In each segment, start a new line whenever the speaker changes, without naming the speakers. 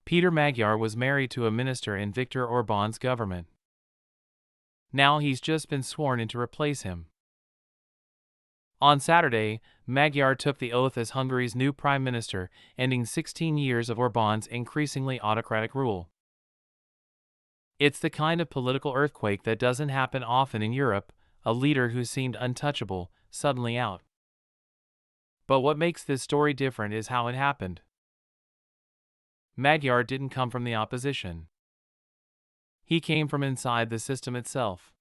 Péter Magyar was married to a minister in Viktor Orbán's government. Now he's just been sworn in to replace him. On Saturday, Magyar took the oath as Hungary's new prime minister, ending 16 years of Orbán's increasingly autocratic rule. It's the kind of political earthquake that doesn't happen often in Europe, a leader who seemed untouchable, suddenly out. But what makes this story different is how it happened. Magyar didn't come from the opposition. He came from inside the system itself.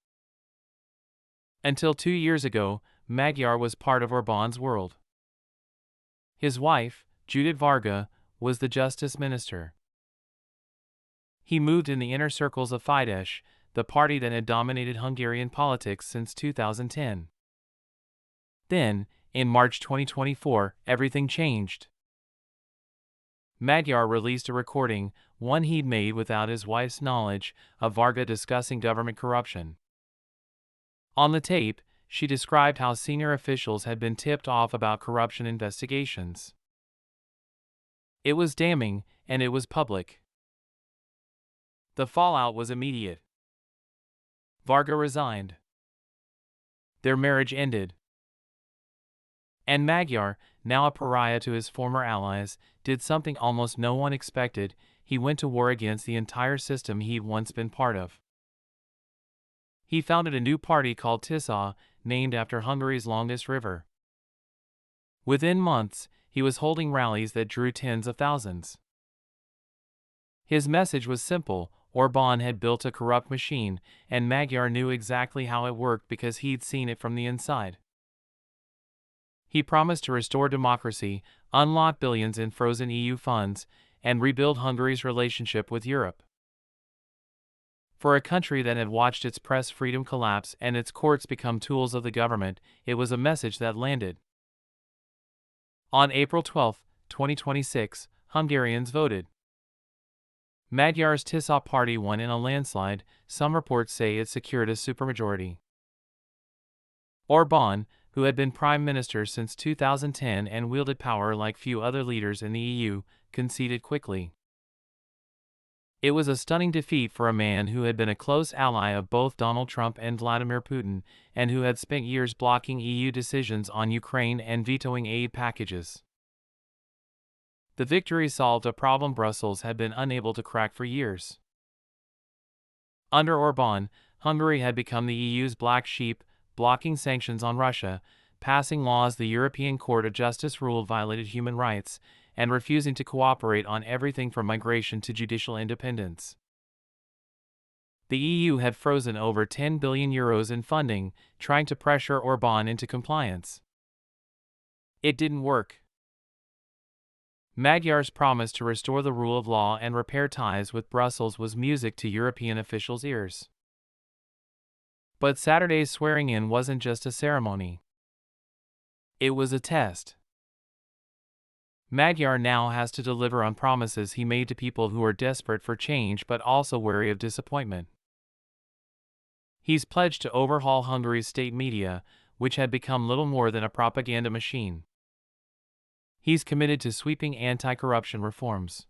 Until 2 years ago, Magyar was part of Orbán's world. His wife, Judit Varga, was the Justice Minister. He moved in the inner circles of Fidesz, the party that had dominated Hungarian politics since 2010. Then, in March 2024, everything changed. Magyar released a recording, one he'd made without his wife's knowledge, of Varga discussing government corruption. On the tape, she described how senior officials had been tipped off about corruption investigations. It was damning, and it was public. The fallout was immediate. Varga resigned. Their marriage ended. And Magyar, now a pariah to his former allies, did something almost no one expected. He went to war against the entire system he'd once been part of. He founded a new party called Tisza, named after Hungary's longest river. Within months, he was holding rallies that drew tens of thousands. His message was simple: Orbán had built a corrupt machine, and Magyar knew exactly how it worked because he'd seen it from the inside. He promised to restore democracy, unlock billions in frozen EU funds, and rebuild Hungary's relationship with Europe. For a country that had watched its press freedom collapse and its courts become tools of the government, it was a message that landed. On April 12, 2026, Hungarians voted. Magyar's Tisza party won in a landslide. Some reports say it secured a supermajority. Orbán, who had been prime minister since 2010 and wielded power like few other leaders in the EU, conceded quickly. It was a stunning defeat for a man who had been a close ally of both Donald Trump and Vladimir Putin, and who had spent years blocking EU decisions on Ukraine and vetoing aid packages. The victory solved a problem Brussels had been unable to crack for years. Under Orbán, Hungary had become the EU's black sheep, blocking sanctions on Russia, passing laws the European Court of Justice ruled violated human rights, and refusing to cooperate on everything from migration to judicial independence. The EU had frozen over €10 billion in funding, trying to pressure Orbán into compliance. It didn't work. Magyar's promise to restore the rule of law and repair ties with Brussels was music to European officials' ears. But Saturday's swearing-in wasn't just a ceremony. It was a test. Magyar now has to deliver on promises he made to people who are desperate for change but also wary of disappointment. He's pledged to overhaul Hungary's state media, which had become little more than a propaganda machine. He's committed to sweeping anti-corruption reforms.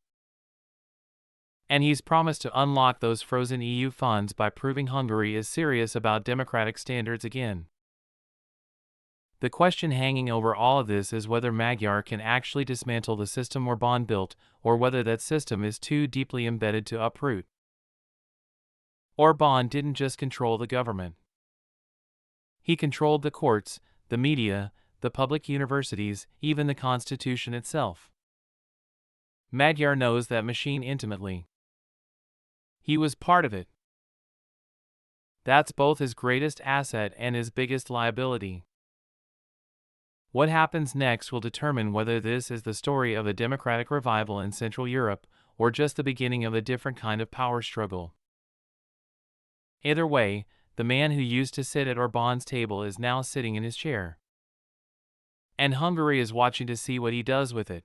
And he's promised to unlock those frozen EU funds by proving Hungary is serious about democratic standards again. The question hanging over all of this is whether Magyar can actually dismantle the system Orbán built, or whether that system is too deeply embedded to uproot. Orbán didn't just control the government. He controlled the courts, the media, the public universities, even the constitution itself. Magyar knows that machine intimately. He was part of it. That's both his greatest asset and his biggest liability. What happens next will determine whether this is the story of a democratic revival in Central Europe, or just the beginning of a different kind of power struggle. Either way, the man who used to sit at Orbán's table is now sitting in his chair. And Hungary is watching to see what he does with it.